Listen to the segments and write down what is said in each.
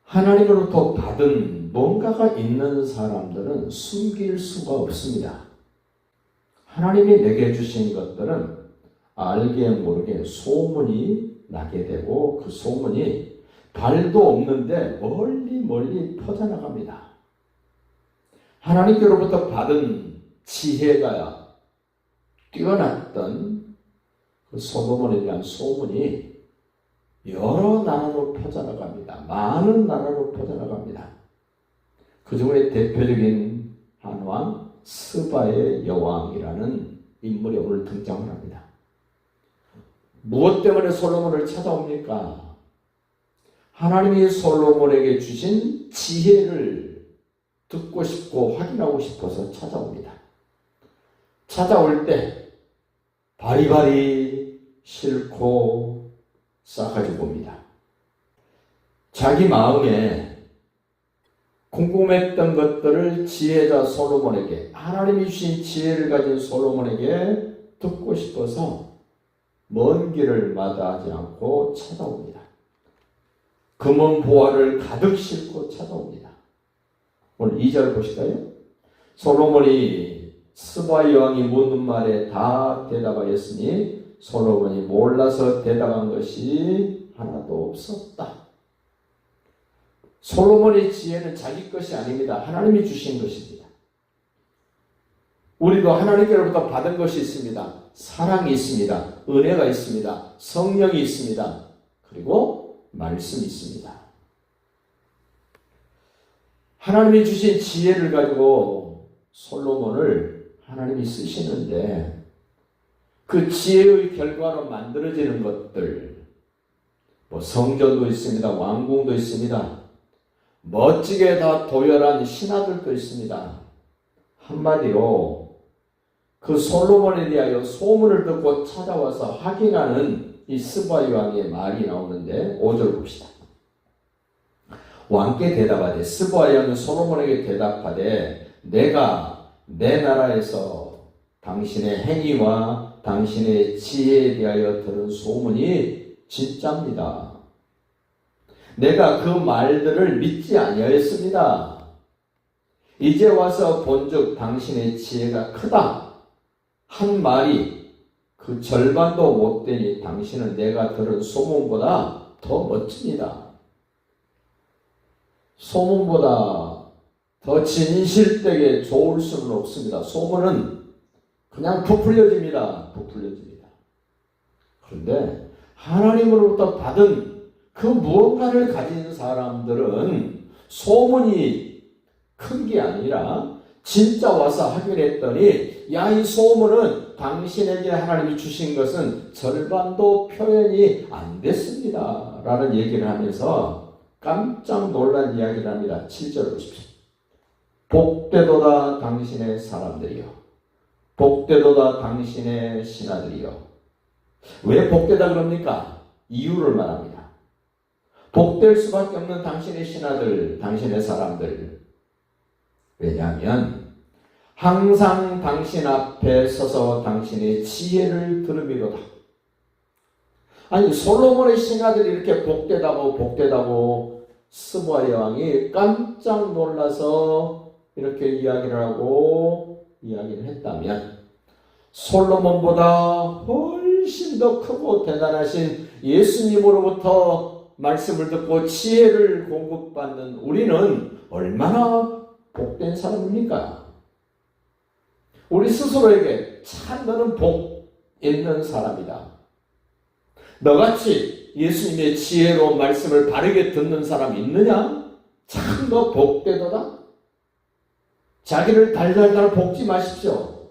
하나님으로부터 받은 뭔가가 있는 사람들은 숨길 수가 없습니다. 하나님이 내게 주신 것들은 알게 모르게 소문이 나게 되고 그 소문이 발도 없는데 멀리 퍼져나갑니다. 하나님께로부터 받은 지혜가 뛰어났던 그 솔로몬에 대한 소문이 여러 나라로 퍼져나갑니다. 많은 나라로 퍼져나갑니다. 그 중에 대표적인 한 왕 스바의 여왕이라는 인물이 오늘 등장을 합니다. 무엇 때문에 솔로몬을 찾아옵니까? 하나님이 솔로몬에게 주신 지혜를 듣고 싶고 확인하고 싶어서 찾아옵니다. 찾아올 때 바리바리 싫고 싸가지 봅니다. 자기 마음에 궁금했던 것들을 지혜자 솔로몬에게, 하나님이 주신 지혜를 가진 솔로몬에게 듣고 싶어서 먼 길을 마다하지 않고 찾아옵니다. 금은 보화를 가득 싣고 찾아옵니다. 오늘 2절 보실까요? 솔로몬이 스바 여왕이 묻는 말에 다 대답하였으니 솔로몬이 몰라서 대답한 것이 하나도 없었다. 솔로몬의 지혜는 자기 것이 아닙니다. 하나님이 주신 것입니다. 우리도 하나님께로부터 받은 것이 있습니다. 사랑이 있습니다. 은혜가 있습니다. 성령이 있습니다. 그리고 말씀이 있습니다. 하나님이 주신 지혜를 가지고 솔로몬을 하나님이 쓰시는데 그 지혜의 결과로 만들어지는 것들, 성전도 있습니다. 왕궁도 있습니다. 멋지게 다 도열한 신하들도 있습니다. 한마디로 그 솔로몬에 대하여 소문을 듣고 찾아와서 확인하는 이 스바 왕의 말이 나오는데 5절 봅시다. 왕께 대답하되 스바 왕은 솔로몬에게 대답하되 내가 내 나라에서 당신의 행위와 당신의 지혜에 대하여 들은 소문이 진짜입니다. 내가 그 말들을 믿지 아니하였습니다. 이제 와서 본즉 당신의 지혜가 크다 한 말이 그 절반도 못 되니 당신은 내가 들은 소문보다 더 멋집니다. 소문보다 더 진실되게 좋을 수는 없습니다. 소문은 그냥 부풀려집니다. 그런데 하나님으로부터 받은 그 무언가를 가진 사람들은 소문이 큰 게 아니라 진짜 와서 확인했더니 야, 이 소문은 당신에게 하나님이 주신 것은 절반도 표현이 안 됐습니다. 라는 얘기를 하면서 깜짝 놀란 이야기를 합니다. 7절 보십시오. 복되도다 당신의 사람들이요. 복되도다 당신의 신하들이요. 왜 복되다 그럽니까? 이유를 말합니다. 복될 수밖에 없는 당신의 신하들, 당신의 사람들. 왜냐하면 항상 당신 앞에 서서 당신의 지혜를 들음이로다. 아니, 솔로몬의 신하들이 이렇게 복되다고 스바 여왕이 깜짝 놀라서 이렇게 이야기를 했다면 솔로몬보다 훨씬 더 크고 대단하신 예수님으로부터 말씀을 듣고 지혜를 공급받는 우리는 얼마나 복된 사람입니까? 우리 스스로에게 참 너는 복 있는 사람이다. 너같이 예수님의 지혜로 말씀을 바르게 듣는 사람이 있느냐? 참 너 복되도다. 자기를 달달달 볶지 마십시오.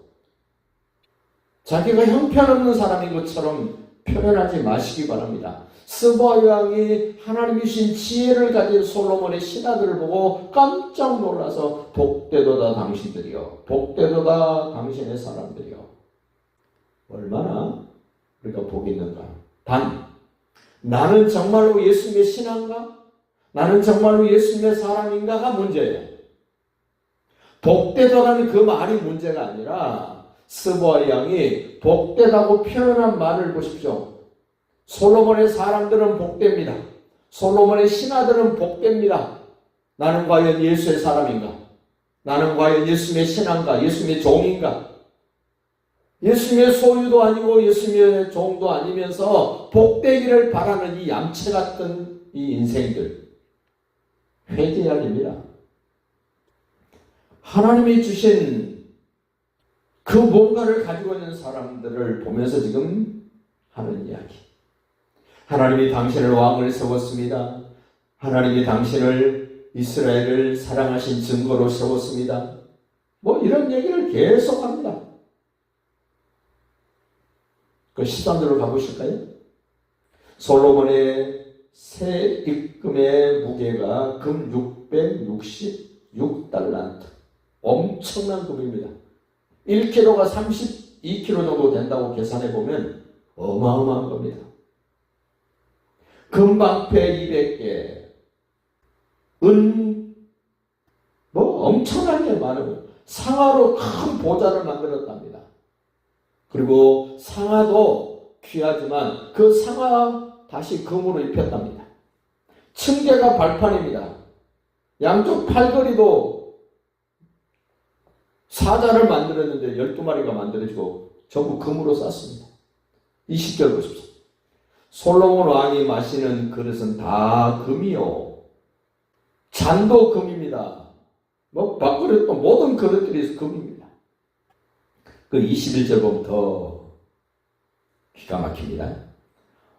자기가 형편없는 사람인 것처럼 표현하지 마시기 바랍니다. 스바 왕이 하나님이 주신 지혜를 가진 솔로몬의 신하들을 보고 깜짝 놀라서 복되도다 당신들이요. 복되도다 당신의 사람들이요. 얼마나 우리가 복이 있는가. 단, 나는 정말로 예수님의 신하인가? 나는 정말로 예수님의 사람인가가 문제예요. 복되도라는 그 말이 문제가 아니라 스바 왕이 복되다고 표현한 말을 보십시오. 솔로몬의 사람들은 복됩니다. 솔로몬의 신하들은 복됩니다. 나는 과연 예수의 사람인가? 나는 과연 예수님의 신하인가? 예수님의 종인가? 예수님의 소유도 아니고 예수님의 종도 아니면서 복되기를 바라는 이 얌체 같은 이 인생들, 회개해야 됩니다. 하나님이 주신 그 뭔가를 가지고 있는 사람들을 보면서 지금 하는 이야기. 하나님이 당신을 왕을 세웠습니다. 하나님이 당신을 이스라엘을 사랑하신 증거로 세웠습니다. 뭐 이런 얘기를 계속합니다. 그 13절로 가보실까요? 솔로몬의 새 입금의 무게가 금 666달란트. 엄청난 금입니다. 1kg가 32kg 정도 된다고 계산해 보면 어마어마한 겁니다. 금방패 200개, 뭐 엄청나게 많은 상아로 큰 보좌를 만들었답니다. 그리고 상아도 귀하지만 그 상아 다시 금으로 입혔답니다. 층계가 발판입니다. 양쪽 팔걸이도 사자를 만들었는데 12마리가 만들어지고 전부 금으로 쌌습니다. 20절 보십시오. 솔로몬 왕이 마시는 그릇은 다 금이요. 잔도 금입니다. 뭐 밥그릇도 모든 그릇들이 금입니다. 그 21절 보면 더 기가 막힙니다.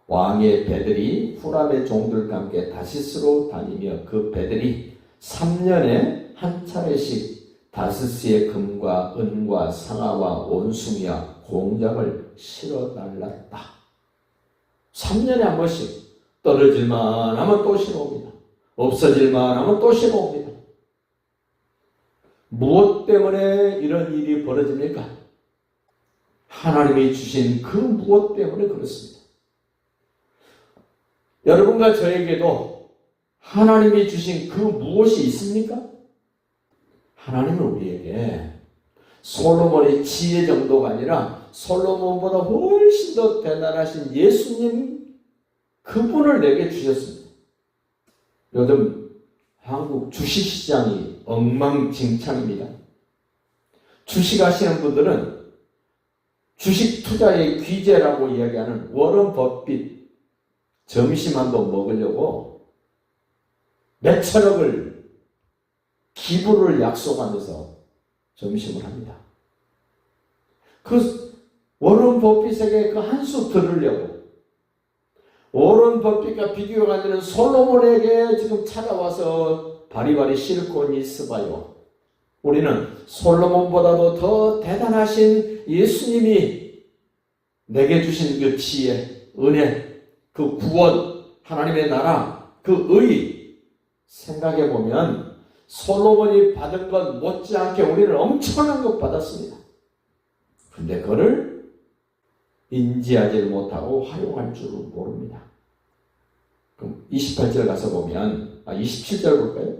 왕의 배들이 후람의 종들과 함께 다시스로 다니며 그 배들이 3년에 한 차례씩 다스스의 금과 은과 상아와 원숭이와 공작을 실어달랐다. 3년에 한 번씩 떨어질만 하면 또 실어옵니다. 없어질만 하면 또 실어옵니다. 무엇 때문에 이런 일이 벌어집니까? 하나님이 주신 그 무엇 때문에 그렇습니다. 여러분과 저에게도 하나님이 주신 그 무엇이 있습니까? 하나님은 우리에게 솔로몬의 지혜 정도가 아니라 솔로몬보다 훨씬 더 대단하신 예수님 그분을 내게 주셨습니다. 요즘 한국 주식시장이 엉망진창입니다. 주식하시는 분들은 주식 투자의 귀재라고 이야기하는 워런 버핏 점심 한도 먹으려고 몇천억을 기부를 약속하면서 점심을 합니다. 그 워런 버핏에게 그 한 수 들으려고 워런 버핏과 비교가 안 되는 솔로몬에게 지금 찾아와서 바리바리 실컷 있어봐요. 우리는 솔로몬보다도 더 대단하신 예수님이 내게 주신 그 지혜, 은혜, 그 구원, 하나님의 나라, 그 의 생각해보면 솔로몬이 받은 것 못지않게 우리는 엄청난 것 받았습니다. 그런데 그거를 인지하지 못하고 활용할 줄 모릅니다. 그럼 28절 가서 보면 27절 볼까요?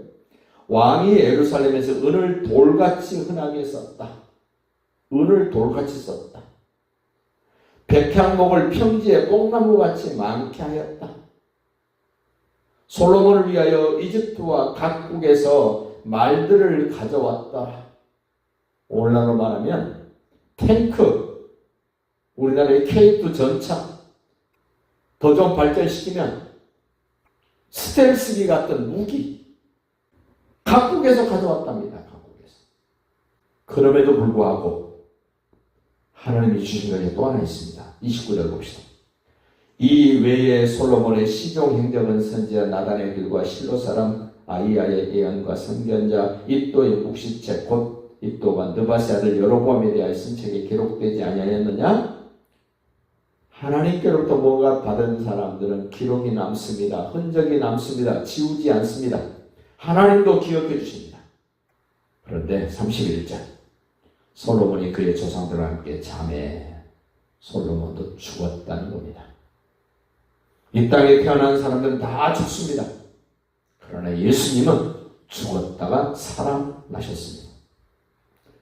왕이 예루살렘에서 은을 돌같이 흔하게 썼다. 은을 돌같이 썼다. 백향목을 평지에 뽕나무같이 많게 하였다. 솔로몬을 위하여 이집트와 각국에서 말들을 가져왔다. 오늘날로 말하면 탱크, 우리나라의 K2 전차 더 좀 발전시키면 스텔스기 같은 무기 각국에서 가져왔답니다. 각국에서. 그럼에도 불구하고 하나님이 주신 것이 또 하나 있습니다. 29절 봅시다. 이 외에 솔로몬의 시종 행적은 선지자 나단의 길과 실로 사람 아이야의 예언과 선견자 이또의 묵시책 곧 이또가 느바세 아들 여로보암에 대하여 쓴 책에 기록되지 아니하였느냐? 하나님께로부터 뭔가 받은 사람들은 기록이 남습니다. 흔적이 남습니다. 지우지 않습니다. 하나님도 기억해 주십니다. 그런데 31절 솔로몬이 그의 조상들과 함께 잠에 솔로몬도 죽었다는 겁니다. 이 땅에 태어난 사람들은 다 죽습니다. 그러나 예수님은 죽었다가 살아나셨습니다.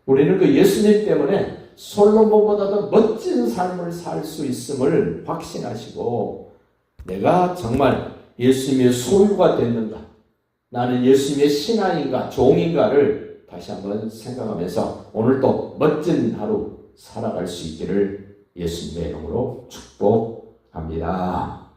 우리는 그 예수님 때문에 솔로몬보다 더 멋진 삶을 살 수 있음을 확신하시고 내가 정말 예수님의 소유가 됐는가? 나는 예수님의 신하인가, 종인가를 다시 한번 생각하면서 오늘도 멋진 하루 살아갈 수 있기를 예수님의 이름으로 축복합니다.